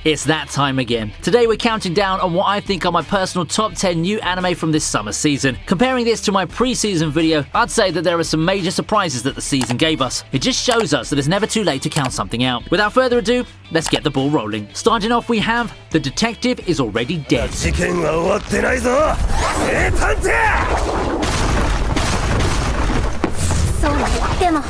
It's that time again. Today we're counting down on what I think are my personal top 10 new anime from this summer season. Comparing this to my pre-season video, I'd say that there are some major surprises that the season gave us. It just shows us that it's never too late to count something out. Without further ado, let's get the ball rolling. Starting off, we have The Detective is Already Dead. 事件は終わってないぞ。名探偵！そうね。でも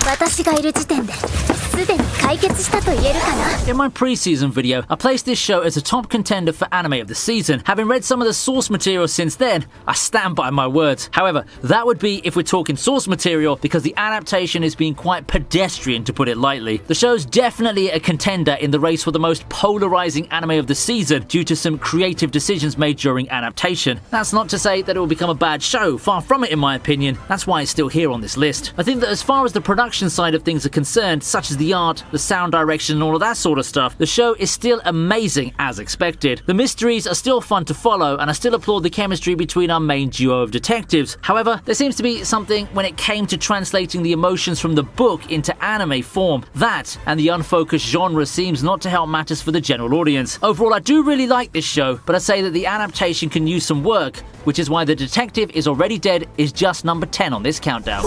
私がいる時点ですでに解決したと言えるかな。 In my pre-season video, I placed this show as a top contender for anime of the season. Having read some of the source material since then, I stand by my words. However, that would be if we're talking source material, because the adaptation is being quite pedestrian, to put it lightly. The show's definitely a contender in the race for the most polarizing anime of the season due to some creative decisions made during adaptation. That's not to say that it will become a bad show, far from it in my opinion. That's why it's still here on this list. I think that as far as the production side of things are concerned, such as the art, the sound direction and all of that sort of stuff, the show is still amazing as expected. The mysteries are still fun to follow, and I still applaud the chemistry between our main duo of detectives. However, there seems to be something when it came to translating the emotions from the book into anime form. That and the unfocused genre seems not to help matters for the general audience. Overall, I do really like this show, but I say that the adaptation can use some work, which is why The Detective is Already Dead is just number 10 on this countdown.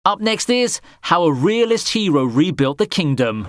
Up next is How a Realist Hero Rebuilt the Kingdom.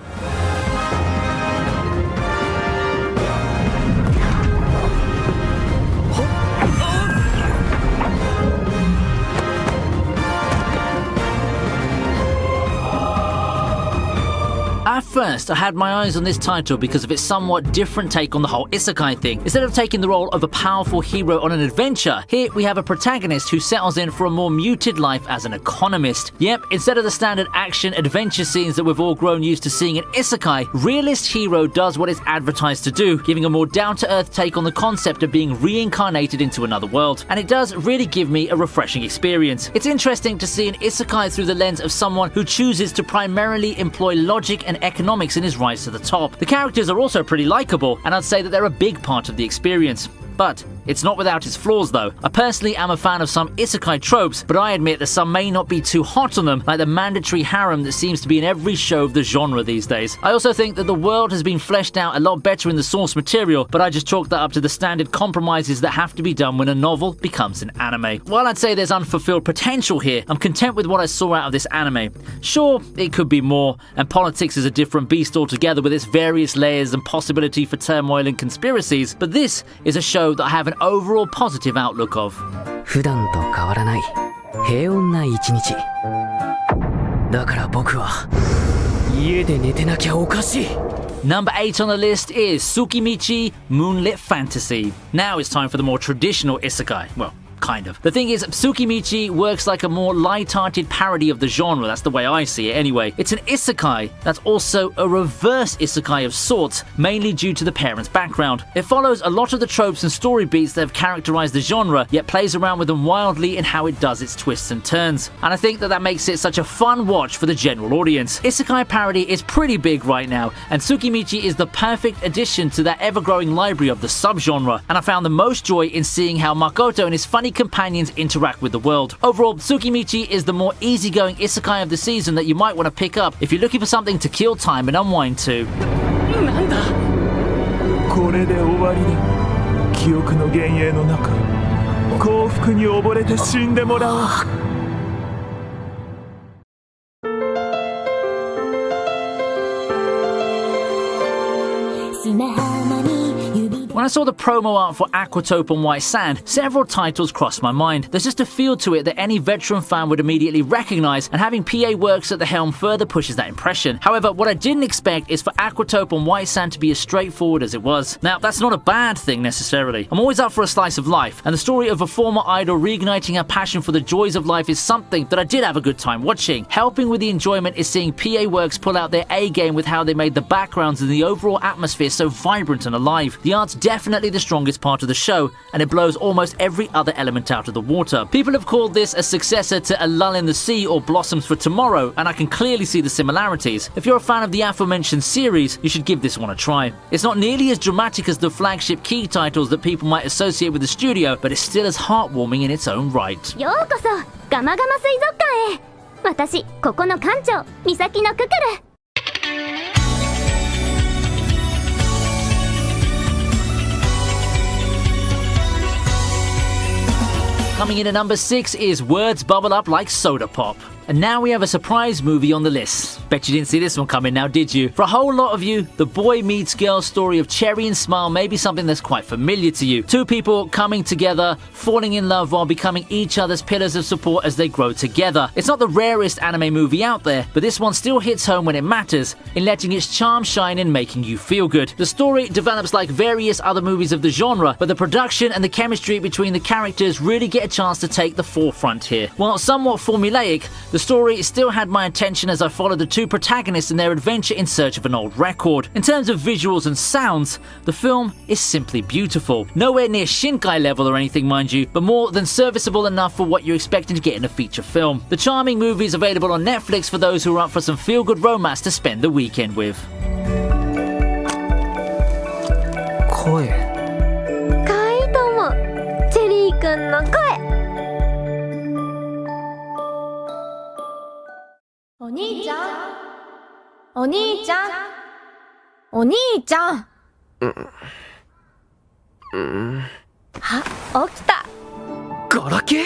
At first, I had my eyes on this title because of its somewhat different take on the whole isekai thing. Instead of taking the role of a powerful hero on an adventure, here we have a protagonist who settles in for a more muted life as an economist. Yep, instead of the standard action-adventure scenes that we've all grown used to seeing in isekai, Realist Hero does what it's advertised to do, giving a more down-to-earth take on the concept of being reincarnated into another world. And it does really give me a refreshing experience. It's interesting to see an isekai through the lens of someone who chooses to primarily employ logic and economics in his rise to the top. The characters are also pretty likable, and I'd say that they're a big part of the experience. But it's not without its flaws though. I personally am a fan of some isekai tropes, but I admit that some may not be too hot on them, like the mandatory harem that seems to be in every show of the genre these days. I also think that the world has been fleshed out a lot better in the source material, but I just chalk that up to the standard compromises that have to be done when a novel becomes an anime. While I'd say there's unfulfilled potential here, I'm content with what I saw out of this anime. Sure, it could be more, and politics is a different beast altogether with its various layers and possibility for turmoil and conspiracies, but this is a show that I have an overall positive outlook of. 普段と変わらない平穏な一日だから僕は家で寝てなきゃおかしい Number 8 on the list is Tsukimichi Moonlit Fantasy. Now it's time for the more traditional isekai. Well, kind of. The thing is, Tsukimichi works like a more light-hearted parody of the genre. That's the way I see it anyway. It's an isekai that's also a reverse isekai of sorts, mainly due to the parents' background. It follows a lot of the tropes and story beats that have characterized the genre, yet plays around with them wildly in how it does its twists and turns. And I think that makes it such a fun watch for the general audience. Isekai parody is pretty big right now, and Tsukimichi is the perfect addition to that ever-growing library of the subgenre. And I found the most joy in seeing how Makoto and his funny companions interact with the world. Overall, Tsukimichi is the more easygoing isekai of the season that you might want to pick up if you're looking for something to kill time and unwind to. なんだこれで終わりだ。記憶の幻影の中、幸福に溺れて死んでもらおう。When I saw the promo art for Aquatope on White Sand, several titles crossed my mind. There's just a feel to it that any veteran fan would immediately recognize, and having PA Works at the helm further pushes that impression. However, what I didn't expect is for Aquatope on White Sand to be as straightforward as it was. Now, that's not a bad thing necessarily. I'm always up for a slice of life, and the story of a former idol reigniting her passion for the joys of life is something that I did have a good time watching. Helping with the enjoyment is seeing PA Works pull out their A game with how they made the backgrounds and the overall atmosphere so vibrant and alive. The art's definitely the strongest part of the show, and it blows almost every other element out of the water. People have called this a successor to A Lull in the Sea or Blossoms for Tomorrow, and I can clearly see the similarities. If you're a fan of the aforementioned series, you should give this one a try. It's not nearly as dramatic as the flagship key titles that people might associate with the studio, but it's still as heartwarming in its own right. ようこそガマガマ水族館へ。私ここの館長ミサキのククル。Coming in at number 6 is Words Bubble Up Like Soda Pop. And now we have a surprise movie on the list. Bet you didn't see this one coming now, did you? For a whole lot of you, the boy meets girl story of Cherry and Smile may be something that's quite familiar to you. Two people coming together, falling in love while becoming each other's pillars of support as they grow together. It's not the rarest anime movie out there, but this one still hits home when it matters, in letting its charm shine and making you feel good. The story develops like various other movies of the genre, but the production and the chemistry between the characters really get a chance to take the forefront here. While somewhat formulaic, the story still had my attention as I followed the two protagonists in their adventure in search of an old record. In terms of visuals and sounds, the film is simply beautiful. Nowhere near Shinkai level or anything, mind you, but more than serviceable enough for what you're expecting to get in a feature film. The charming movie is available on Netflix for those who are up for some feel-good romance to spend the weekend with. 声。かいともチェリーくんの声。お兄ちゃんお兄ちゃんお兄ちゃんあ、起きた。ガラケー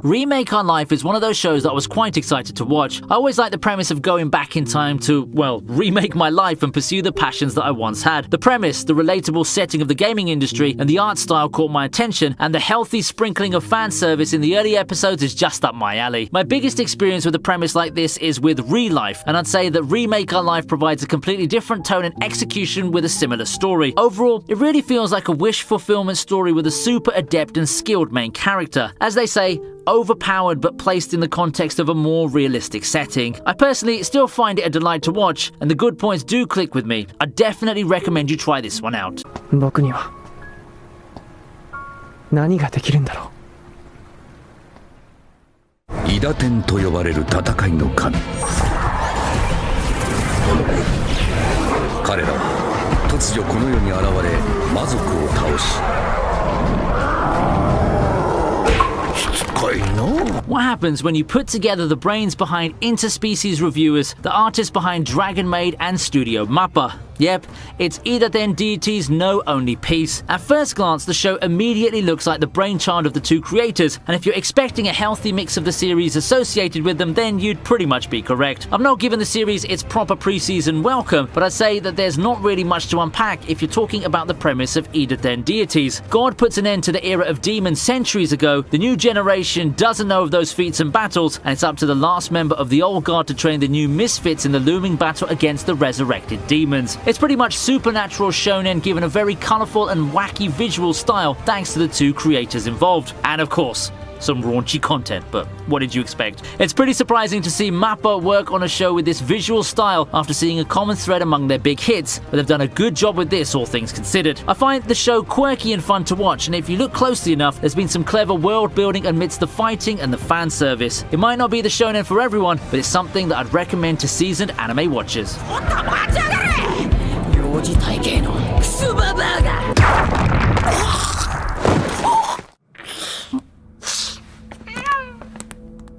？Remake Our Life is one of those shows that I was quite excited to watch. I always like the premise of going back in time to, well, remake my life and pursue the passions that I once had. The premise, the relatable setting of the gaming industry, and the art style caught my attention, and the healthy sprinkling of fan service in the early episodes is just up my alley. My biggest experience with a premise like this is with Re-Life, and I'd say that Remake Our Life provides a completely different tone and execution with a similar story. Overall, it really feels like a wish fulfillment story with a super adept and skilled main character. As they say, overpowered but placed in the context of a more realistic setting. I personally still find it a delight to watch, and the good points do click with me. I definitely recommend you try this one out. 僕には何ができるんだろう。イダテンと呼ばれる戦いの神。彼らは突如この世に現れ魔族を倒し。What happens when you put together the brains behind Interspecies Reviewers, the artists behind Dragon Maid and Studio Mappa? Yep, it's Idaten Deity's No Only Piece. At first glance, the show immediately looks like the brainchild of the two creators, and if you're expecting a healthy mix of the series associated with them, then you'd pretty much be correct. I've not given the series its proper pre-season welcome, but I'd say that there's not really much to unpack if you're talking about the premise of Idaten Deities. God puts an end to the era of demons centuries ago, the new generation doesn't know of those feats and battles, and it's up to the last member of the old guard to train the new misfits in the looming battle against the resurrected demons. It's pretty much supernatural shonen given a very colourful and wacky visual style thanks to the two creators involved. And of course, some raunchy content, but what did you expect? It's pretty surprising to see Mappa work on a show with this visual style after seeing a common thread among their big hits, but they've done a good job with this, all things considered. I find the show quirky and fun to watch, and if you look closely enough, there's been some clever world building amidst the fighting and the fan service. It might not be the shonen for everyone, but it's something that I'd recommend to seasoned anime watchers. 幼児体系のスーパーバーガ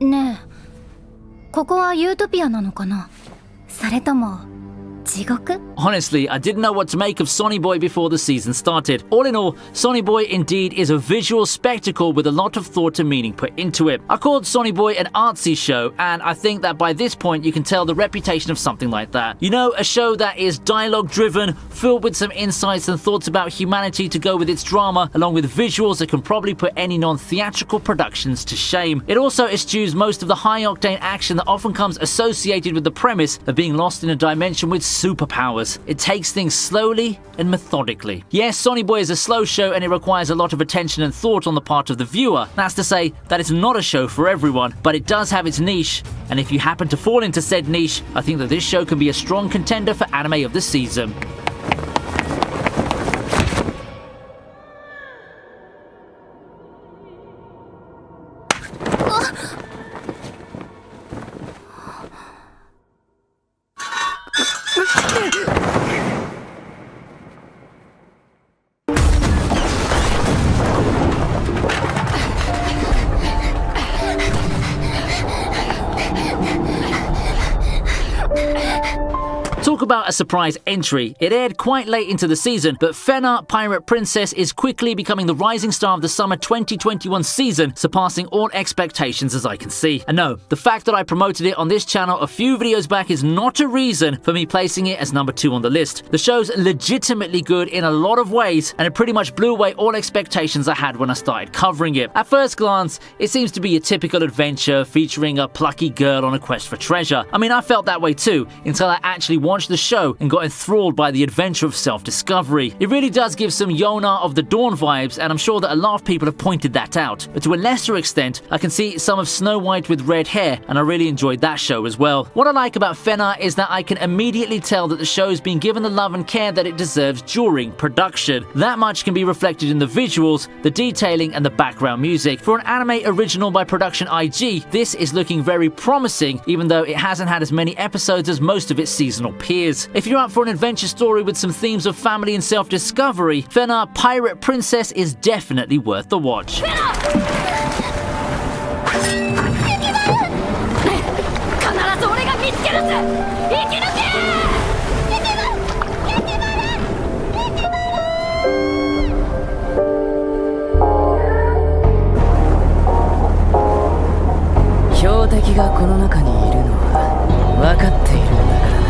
ー。ねえ、ここはユートピアなのかな？それとも地獄？ Honestly, I didn't know what to make of Sonny Boy before the season started. All in all, Sonny Boy indeed is a visual spectacle with a lot of thought and meaning put into it. I called Sonny Boy an artsy show, and I think that by this point you can tell the reputation of something like that. You know, a show that is dialogue-driven, filled with some insights and thoughts about humanity to go with its drama, along with visuals that can probably put any non-theatrical productions to shame. It also eschews most of the high-octane action that often comes associated with the premise of being lost in a dimension with superpowers. It takes things slowly and methodically. Yes, Sonny Boy is a slow show and it requires a lot of attention and thought on the part of the viewer. That's to say that it's not a show for everyone, but it does have its niche. And if you happen to fall into said niche, I think that this show can be a strong contender for anime of the season. Talk about a surprise entry. It aired quite late into the season, but Fena, Pirate Princess, is quickly becoming the rising star of the summer 2021 season, surpassing all expectations as I can see. And no, the fact that I promoted it on this channel a few videos back is not a reason for me placing it as number 2 on the list. The show's legitimately good in a lot of ways, and it pretty much blew away all expectations I had when I started covering it. At first glance, it seems to be a typical adventure featuring a plucky girl on a quest for treasure. I mean, I felt that way too, until I actually watched the show and got enthralled by the adventure of self-discovery. It really does give some Yona of the Dawn vibes, and I'm sure that a lot of people have pointed that out. But to a lesser extent, I can see some of Snow White with red hair, and I really enjoyed that show as well. What I like about Fena is that I can immediately tell that the show is being given the love and care that it deserves during production. That much can be reflected in the visuals, the detailing, and the background music. For an anime original by Production IG, this is looking very promising, even though it hasn't had as many episodes as most of its seasonal peers. If you're up for an adventure story with some themes of family and self-discovery, Fena, Pirate Princess is definitely worth the watch. 標的がこの中にいるのは分かっているんだからな。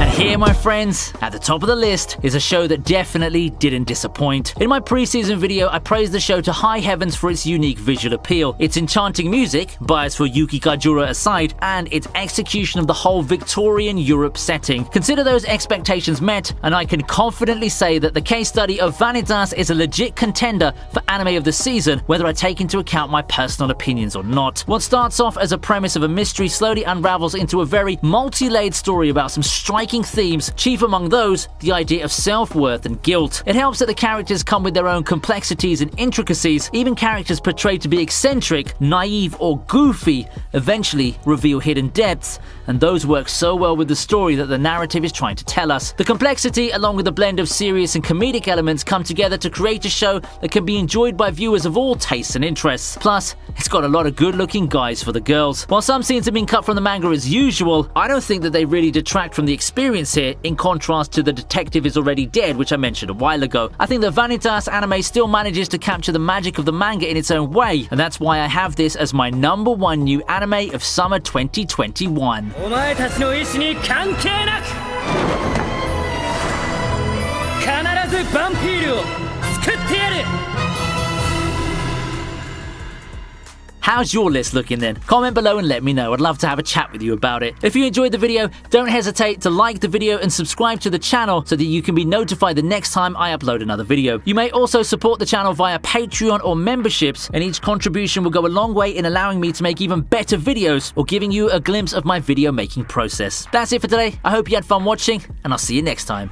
And here, my friends, at the top of the list is a show that definitely didn't disappoint. In my pre-season video, I praised the show to high heavens for its unique visual appeal, its enchanting music, bias for Yuki Kajura aside, and its execution of the whole Victorian Europe setting. Consider those expectations met, and I can confidently say that the case study of Vanitas is a legit contender for anime of the season, whether I take into account my personal opinions or not. What starts off as a premise of a mystery slowly unravels into a very multi-layered story about some striking themes, chief among those, the idea of self-worth and guilt. It helps that the characters come with their own complexities and intricacies. Even characters portrayed to be eccentric, naive, or goofy eventually reveal hidden depths, and those work so well with the story that the narrative is trying to tell us. The complexity, along with a blend of serious and comedic elements, come together to create a show that can be enjoyed by viewers of all tastes and interests. Plus, it's got a lot of good-looking guys for the girls. While some scenes have been cut from the manga as usual, I don't think that they really detract from the experience here, in contrast to The Detective Is Already Dead, which I mentioned a while ago. I think the Vanitas anime still manages to capture the magic of the manga in its own way, and that's why I have this as my number 1 new anime of summer 2021. お前たちの意志に関係なく必ずバンピールを救ってやる How's your list looking then? Comment below and let me know. I'd love to have a chat with you about it. If you enjoyed the video, don't hesitate to like the video and subscribe to the channel so that you can be notified the next time I upload another video. You may also support the channel via Patreon or memberships, and each contribution will go a long way in allowing me to make even better videos or giving you a glimpse of my video making process. That's it for today. I hope you had fun watching, and I'll see you next time.